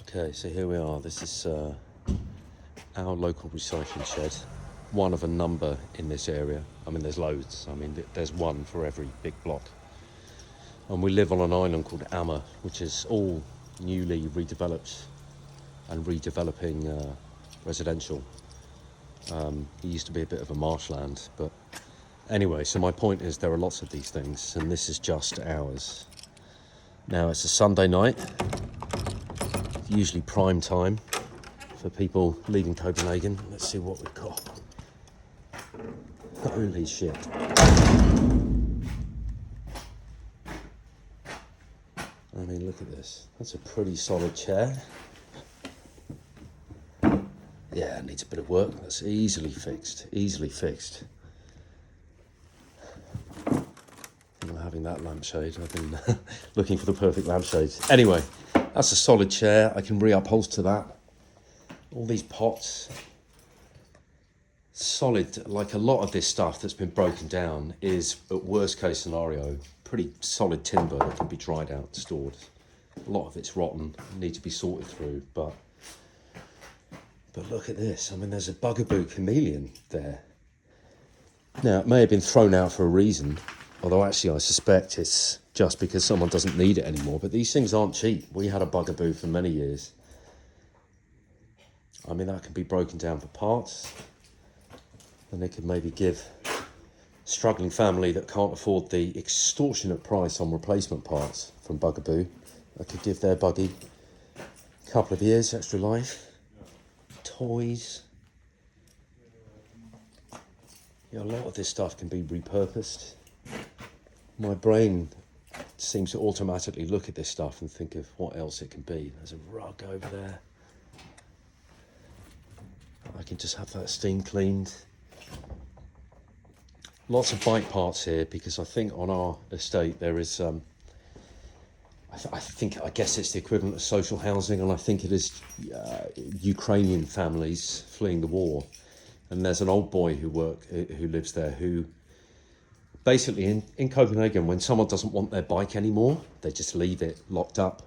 Okay, so here we are. This is our local recycling shed. One of a number in this area. I mean, there's loads. I mean, there's one for every big block. And we live on an island called Amma, which is all newly redeveloped and redeveloping residential. It used to be a bit of a marshland, but anyway, so my point is there are lots of these things, and this is just ours. Now, it's a Sunday night, usually prime time for people leaving Copenhagen. Let's see what we've got. Holy shit. I mean, look at this. That's a pretty solid chair. Yeah, it needs a bit of work. That's easily fixed. I'm having that lampshade. I've been looking for the perfect lampshade. Anyway, that's a solid chair. I can reupholster that. All these pots. Solid, like a lot of this stuff that's been broken down is, at worst case scenario, pretty solid timber that can be dried out, stored. A lot of it's rotten, need to be sorted through, but look at this. I mean, there's a bugaboo chameleon there. Now, it may have been thrown out for a reason, although actually I suspect it's just because someone doesn't need it anymore, but these things aren't cheap. We had a bugaboo for many years. I mean, that can be broken down for parts, and they could maybe give a struggling family that can't afford the extortionate price on replacement parts from bugaboo. I could give their buggy a couple of years extra life. Toys. Yeah, a lot of this stuff can be repurposed. My brain seems to automatically look at this stuff and think of what else it can be. There's a rug over there. I can just have that steam cleaned. Lots of bike parts here, because I think on our estate there is I guess it's the equivalent of social housing, and I think it is Ukrainian families fleeing the war. And there's an old boy who lives there, who basically in Copenhagen, when someone doesn't want their bike anymore, they just leave it locked up.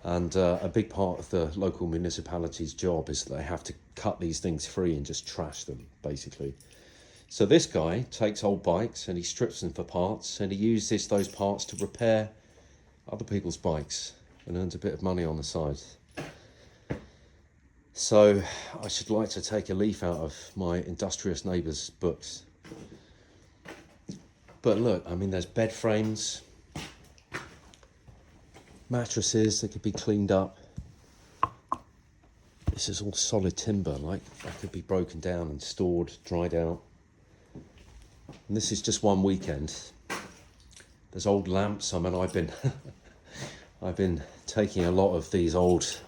And a big part of the local municipality's job is that they have to cut these things free and just trash them, basically. So this guy takes old bikes and he strips them for parts, and he uses those parts to repair other people's bikes and earns a bit of money on the side. So I should like to take a leaf out of my industrious neighbours' books. But look, I mean, there's bed frames, mattresses that could be cleaned up. This is all solid timber, like that could be broken down and stored, dried out. And this is just one weekend. There's old lamps. I mean, I've been taking a lot of these old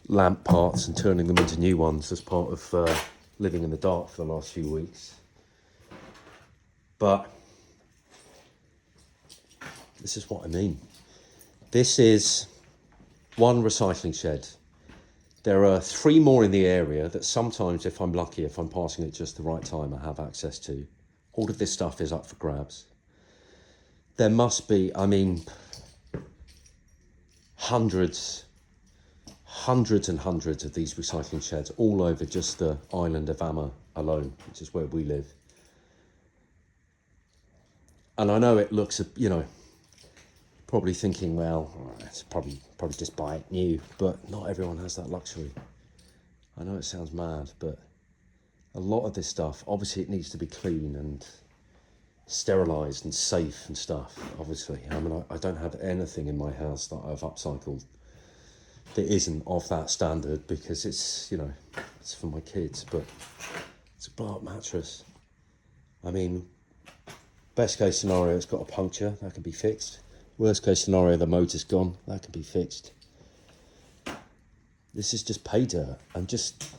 lamp parts and turning them into new ones as part of living in the dark for the last few weeks. But this is what I mean. This is one recycling shed. There are 3 more in the area that sometimes, if I'm lucky, if I'm passing at just the right time, I have access to. All of this stuff is up for grabs. There must be, I mean, hundreds and hundreds of these recycling sheds all over just the island of Amma alone, which is where we live. And I know it looks, probably thinking, well, it's probably just buy it new, but not everyone has that luxury. I know it sounds mad, but a lot of this stuff, obviously it needs to be clean and sterilised and safe and stuff, obviously. I mean, I don't have anything in my house that I've upcycled that isn't of that standard, because it's, it's for my kids, but it's a bark mattress. I mean, best case scenario, it's got a puncture, that can be fixed. Worst case scenario, the motor's gone, that can be fixed. This is just pay dirt, and just,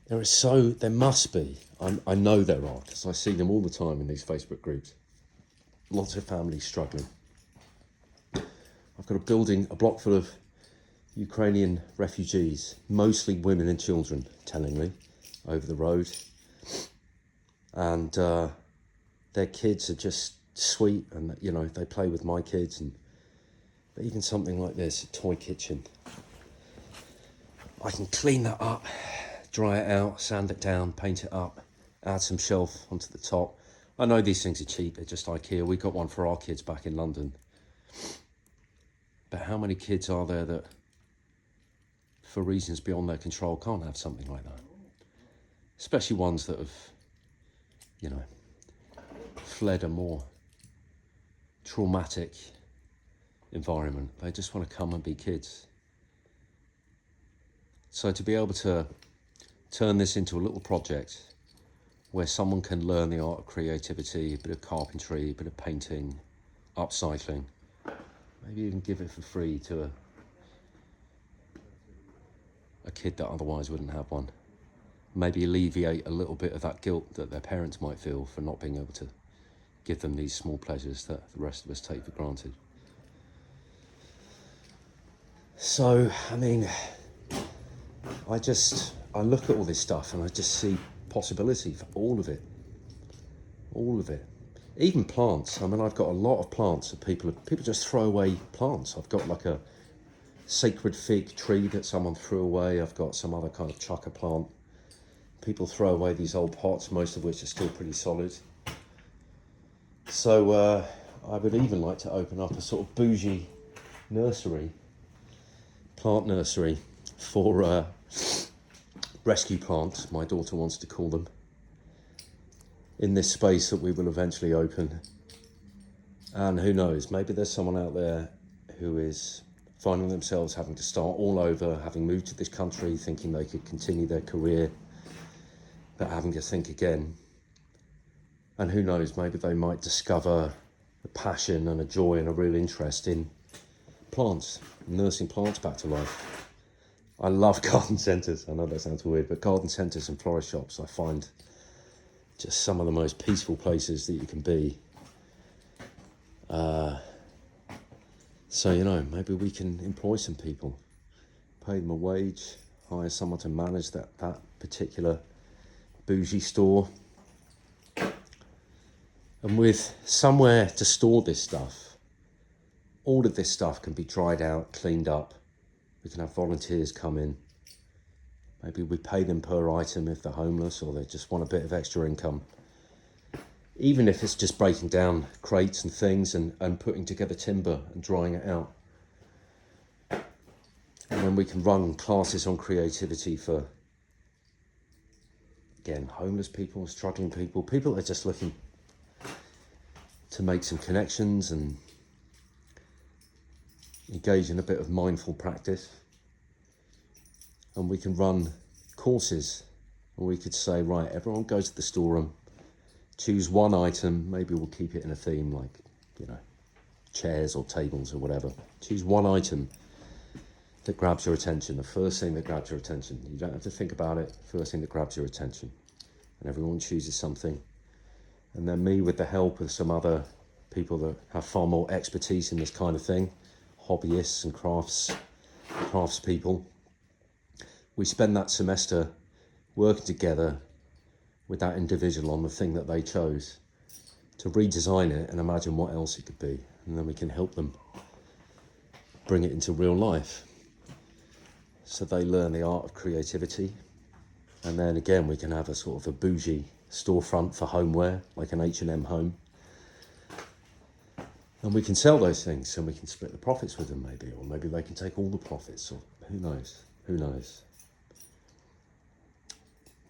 there must be, I know there are, because I see them all the time in these Facebook groups. Lots of families struggling. I've got a block full of Ukrainian refugees, mostly women and children, tellingly, over the road. And their kids are just sweet, and they play with my kids, but even something like this, a toy kitchen, I can clean that up, dry it out, sand it down, paint it up, add some shelf onto the top. I know these things are cheap, they're just IKEA. We got one for our kids back in London. But how many kids are there that, for reasons beyond their control, can't have something like that? Especially ones that have, you know, fled a more traumatic environment. They just want to come and be kids. So to be able to turn this into a little project where someone can learn the art of creativity, a bit of carpentry, a bit of painting, upcycling, maybe even give it for free to a kid that otherwise wouldn't have one. Maybe alleviate a little bit of that guilt that their parents might feel for not being able to give them these small pleasures that the rest of us take for granted. So, I mean, I look at all this stuff and I just see possibility for all of it. All of it. Even plants. I mean, I've got a lot of plants that people just throw away plants. I've got like a sacred fig tree that someone threw away. I've got some other kind of chucker plant. People throw away these old pots, most of which are still pretty solid. So I would even like to open up a sort of bougie nursery, plant nursery for rescue plants, my daughter wants to call them, in this space that we will eventually open. And who knows, maybe there's someone out there who is finding themselves having to start all over, having moved to this country, thinking they could continue their career, but having to think again. And who knows, maybe they might discover a passion and a joy and a real interest in plants, nursing plants back to life. I love garden centres. I know that sounds weird, but garden centres and florist shops I find just some of the most peaceful places that you can be. So, you know, maybe we can employ some people, pay them a wage, hire someone to manage that particular bougie store. And with somewhere to store this stuff, all of this stuff can be dried out, cleaned up. We can have volunteers come in. Maybe we pay them per item if they're homeless or they just want a bit of extra income. Even if it's just breaking down crates and things and putting together timber and drying it out. And then we can run classes on creativity for, again, homeless people, struggling people, people that are just looking to make some connections and engage in a bit of mindful practice. And we can run courses, and we could say, right, everyone goes to the storeroom, choose one item, maybe we'll keep it in a theme like, you know, chairs or tables or whatever. Choose one item that grabs your attention, the first thing that grabs your attention. You don't have to think about it, first thing that grabs your attention. And everyone chooses something. And then me, with the help of some other people that have far more expertise in this kind of thing, hobbyists and crafts people, we spend that semester working together with that individual on the thing that they chose to redesign it and imagine what else it could be. And then we can help them bring it into real life. So they learn the art of creativity. And then again, we can have a sort of a bougie storefront for homeware, like an H&M home. And we can sell those things and we can split the profits with them maybe, or maybe they can take all the profits, or who knows.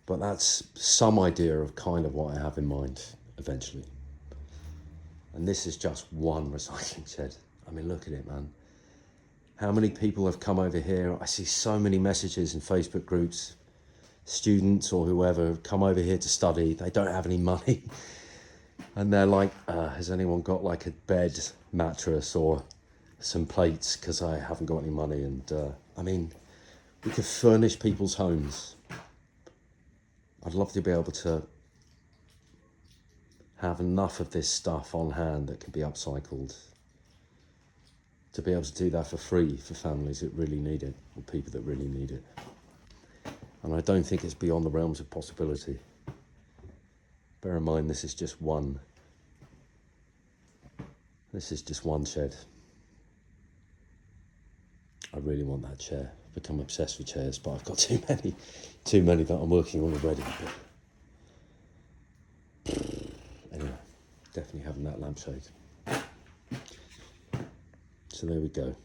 But that's some idea of kind of what I have in mind eventually. And this is just one recycling shed. I mean, look at it, man. How many people have come over here? I see so many messages in Facebook groups, students or whoever have come over here to study. They don't have any money. And they're like, has anyone got like a bed, mattress or some plates? Because I haven't got any money. And I mean, we could furnish people's homes. I'd love to be able to have enough of this stuff on hand that can be upcycled, to be able to do that for free for families that really need it, or people that really need it. And I don't think it's beyond the realms of possibility. Bear in mind, this is just one shed. I really want that chair. become obsessed with chairs, but I've got too many that I'm working on already. But anyway, definitely having that lampshade. So there we go.